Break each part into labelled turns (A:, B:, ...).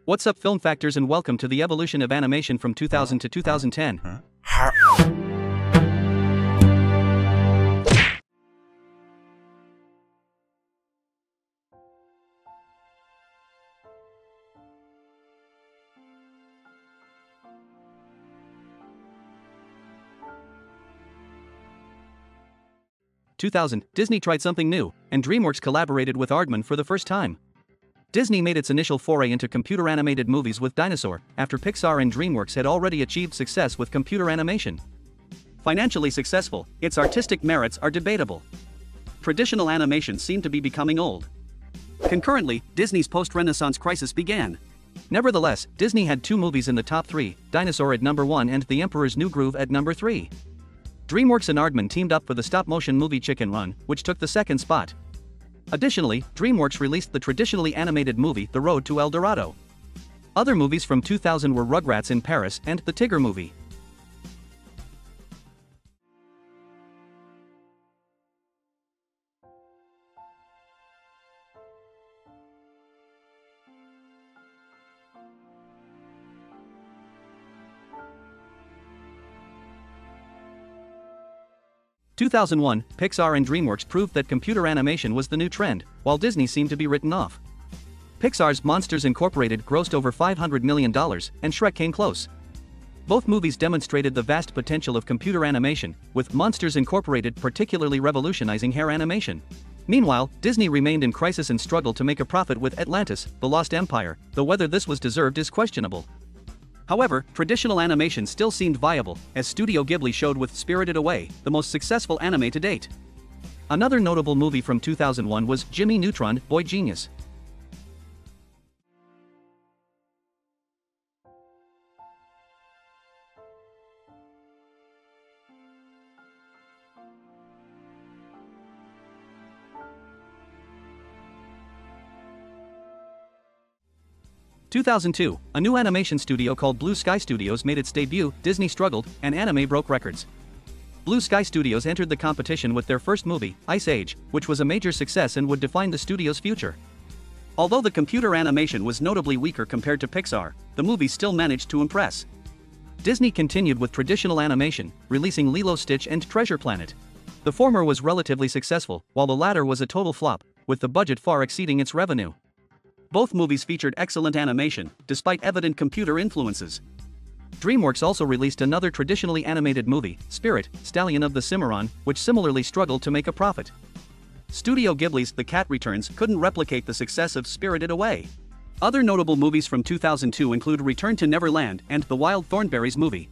A: What's up, film factors, and welcome to the evolution of animation from 2000 to 2010. 2000, Disney tried something new, and DreamWorks collaborated with Aardman for the first time. Disney made its initial foray into computer-animated movies with Dinosaur, after Pixar and DreamWorks had already achieved success with computer animation. Financially successful, its artistic merits are debatable. Traditional animation seemed to be becoming old. Concurrently, Disney's post-Renaissance crisis began. Nevertheless, Disney had two movies in the top three, Dinosaur at number 1 and The Emperor's New Groove at number 3. DreamWorks and Aardman teamed up for the stop-motion movie Chicken Run, which took the second spot. Additionally, DreamWorks released the traditionally animated movie The Road to El Dorado. Other movies from 2000 were Rugrats in Paris and The Tigger Movie. In 2001, Pixar and DreamWorks proved that computer animation was the new trend, while Disney seemed to be written off. Pixar's Monsters Incorporated grossed over $500 million, and Shrek came close. Both movies demonstrated the vast potential of computer animation, with Monsters Incorporated particularly revolutionizing hair animation. Meanwhile, Disney remained in crisis and struggled to make a profit with Atlantis, The Lost Empire, though whether this was deserved is questionable. However, traditional animation still seemed viable, as Studio Ghibli showed with Spirited Away, the most successful anime to date. Another notable movie from 2001 was Jimmy Neutron, Boy Genius. In 2002, a new animation studio called Blue Sky Studios made its debut. Disney struggled, and anime broke records. Blue Sky Studios entered the competition with their first movie, Ice Age, which was a major success and would define the studio's future. Although the computer animation was notably weaker compared to Pixar, the movie still managed to impress. Disney continued with traditional animation, releasing Lilo Stitch and Treasure Planet. The former was relatively successful, while the latter was a total flop, with the budget far exceeding its revenue. Both movies featured excellent animation, despite evident computer influences. DreamWorks also released another traditionally animated movie, Spirit, Stallion of the Cimarron, which similarly struggled to make a profit. Studio Ghibli's The Cat Returns couldn't replicate the success of Spirited Away. Other notable movies from 2002 include Return to Neverland and The Wild Thornberrys movie.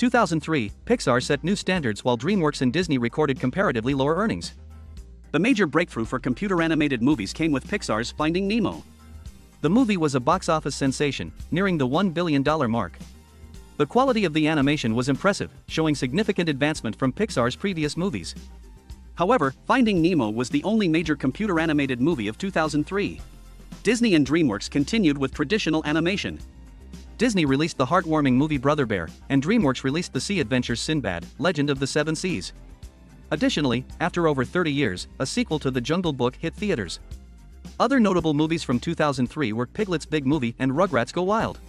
A: In 2003, Pixar set new standards while DreamWorks and Disney recorded comparatively lower earnings. The major breakthrough for computer-animated movies came with Pixar's Finding Nemo. The movie was a box office sensation, nearing the $1 billion mark. The quality of the animation was impressive, showing significant advancement from Pixar's previous movies. However, Finding Nemo was the only major computer-animated movie of 2003. Disney and DreamWorks continued with traditional animation. Disney released the heartwarming movie Brother Bear, and DreamWorks released the sea adventures Sinbad, Legend of the Seven Seas. Additionally, after over 30 years, a sequel to The Jungle Book hit theaters. Other notable movies from 2003 were Piglet's Big Movie and Rugrats Go Wild.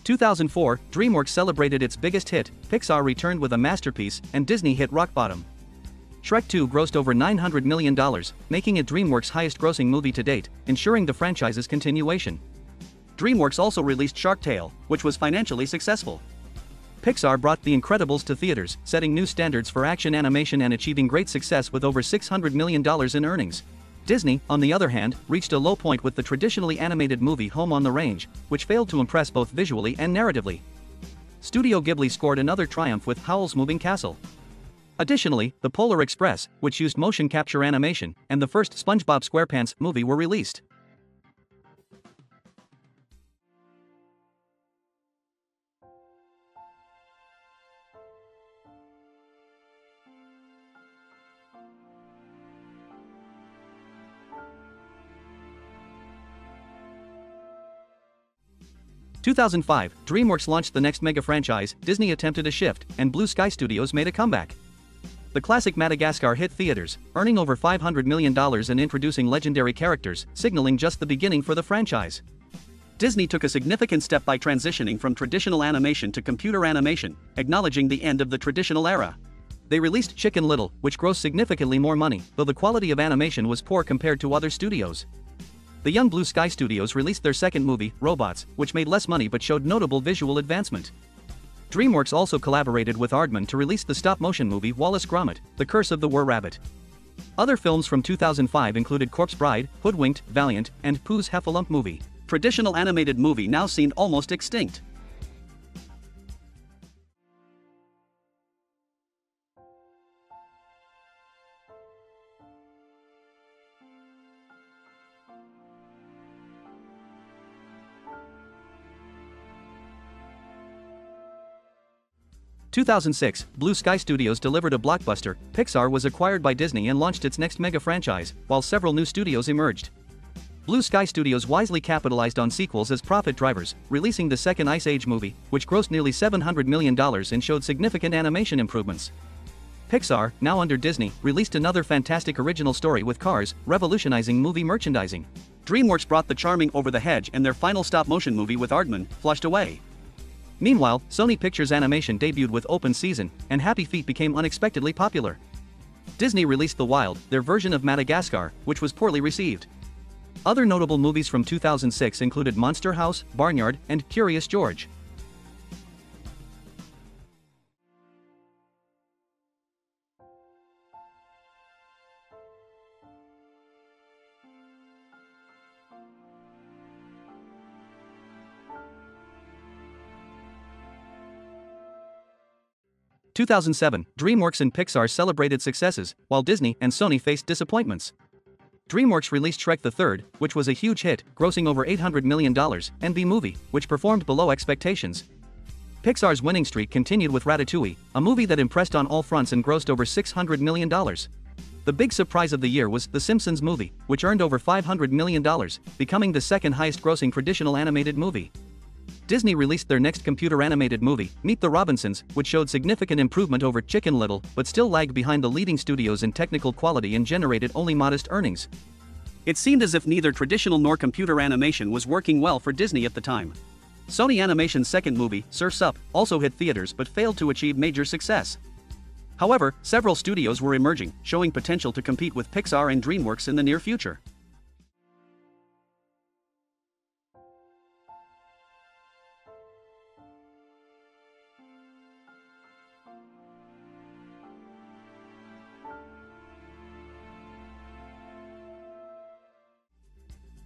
A: In 2004, DreamWorks celebrated its biggest hit, Pixar returned with a masterpiece, and Disney hit rock bottom. Shrek 2 grossed over $900 million, making it DreamWorks' highest-grossing movie to date, ensuring the franchise's continuation. DreamWorks also released Shark Tale, which was financially successful. Pixar brought The Incredibles to theaters, setting new standards for action animation and achieving great success with over $600 million in earnings. Disney, on the other hand, reached a low point with the traditionally animated movie Home on the Range, which failed to impress both visually and narratively. Studio Ghibli scored another triumph with Howl's Moving Castle. Additionally, The Polar Express, which used motion capture animation, and the first SpongeBob SquarePants movie were released. In 2005, DreamWorks launched the next mega franchise. Disney attempted a shift, and Blue Sky Studios made a comeback. The classic Madagascar hit theaters, earning over $500 million and introducing legendary characters, signaling just the beginning for the franchise. Disney took a significant step by transitioning from traditional animation to computer animation, acknowledging the end of the traditional era. They released Chicken Little, which grossed significantly more money, though the quality of animation was poor compared to other studios. The young Blue Sky Studios released their second movie, Robots, which made less money but showed notable visual advancement. DreamWorks also collaborated with Aardman to release the stop-motion movie Wallace Gromit: The Curse of the Were-Rabbit. Other films from 2005 included Corpse Bride, Hoodwinked, Valiant, and Pooh's Heffalump Movie. Traditional animated movie now seemed almost extinct. In 2006, Blue Sky Studios delivered a blockbuster. Pixar was acquired by Disney and launched its next mega franchise, while several new studios emerged. Blue Sky Studios wisely capitalized on sequels as profit drivers, releasing the second Ice Age movie, which grossed nearly $700 million and showed significant animation improvements. Pixar, now under Disney, released another fantastic original story with Cars, revolutionizing movie merchandising. DreamWorks brought the charming Over the Hedge, and their final stop-motion movie with Aardman flushed away. Meanwhile, Sony Pictures Animation debuted with Open Season, and Happy Feet became unexpectedly popular. Disney released The Wild, their version of Madagascar, which was poorly received. Other notable movies from 2006 included Monster House, Barnyard, and Curious George. In 2007, DreamWorks and Pixar celebrated successes, while Disney and Sony faced disappointments. DreamWorks released Shrek the Third, which was a huge hit, grossing over $800 million, and The Movie, which performed below expectations. Pixar's winning streak continued with Ratatouille, a movie that impressed on all fronts and grossed over $600 million. The big surprise of the year was The Simpsons movie, which earned over $500 million, becoming the second highest-grossing traditional animated movie. Disney released their next computer-animated movie, Meet the Robinsons, which showed significant improvement over Chicken Little, but still lagged behind the leading studios in technical quality and generated only modest earnings. It seemed as if neither traditional nor computer animation was working well for Disney at the time. Sony Animation's second movie, Surf's Up, also hit theaters but failed to achieve major success. However, several studios were emerging, showing potential to compete with Pixar and DreamWorks in the near future.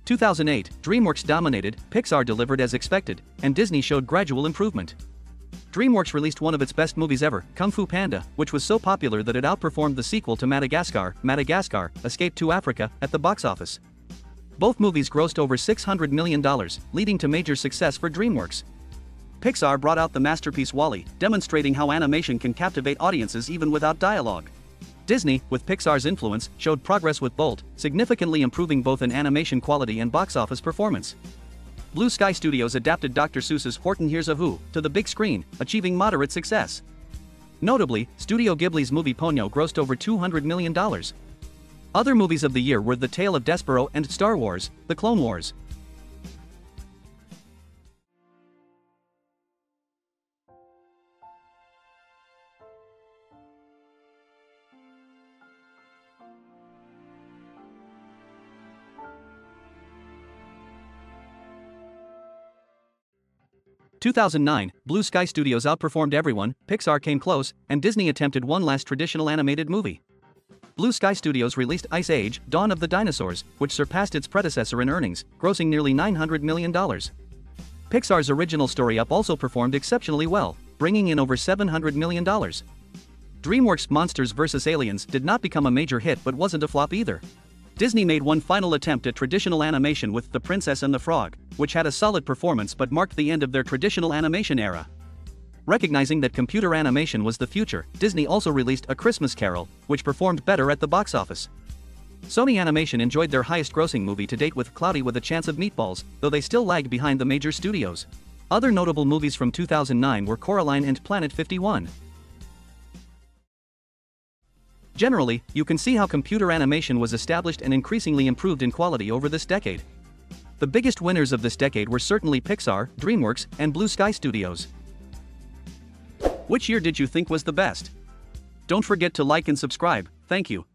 A: In 2008, DreamWorks dominated, Pixar delivered as expected, and Disney showed gradual improvement. DreamWorks released one of its best movies ever, Kung Fu Panda, which was so popular that it outperformed the sequel to Madagascar, Escape to Africa, at the box office. Both movies grossed over $600 million, leading to major success for DreamWorks. Pixar brought out the masterpiece WALL-E, demonstrating how animation can captivate audiences even without dialogue. Disney, with Pixar's influence, showed progress with Bolt, significantly improving both in animation quality and box office performance. Blue Sky Studios adapted Dr. Seuss's Horton Hears a Who to the big screen, achieving moderate success. Notably, Studio Ghibli's movie Ponyo grossed over $200 million. Other movies of the year were The Tale of Despero and Star Wars: The Clone Wars. In 2009, Blue Sky Studios outperformed everyone, Pixar came close, and Disney attempted one last traditional animated movie. Blue Sky Studios released Ice Age: Dawn of the Dinosaurs, which surpassed its predecessor in earnings, grossing nearly $900 million. Pixar's original story Up also performed exceptionally well, bringing in over $700 million. DreamWorks' Monsters vs. Aliens did not become a major hit but wasn't a flop either. Disney made one final attempt at traditional animation with The Princess and the Frog, which had a solid performance but marked the end of their traditional animation era. Recognizing that computer animation was the future, Disney also released A Christmas Carol, which performed better at the box office. Sony Animation enjoyed their highest-grossing movie to date with Cloudy with a Chance of Meatballs, though they still lagged behind the major studios. Other notable movies from 2009 were Coraline and Planet 51. Generally, you can see how computer animation was established and increasingly improved in quality over this decade. The biggest winners of this decade were certainly Pixar, DreamWorks, and Blue Sky Studios. Which year did you think was the best? Don't forget to like and subscribe. Thank you.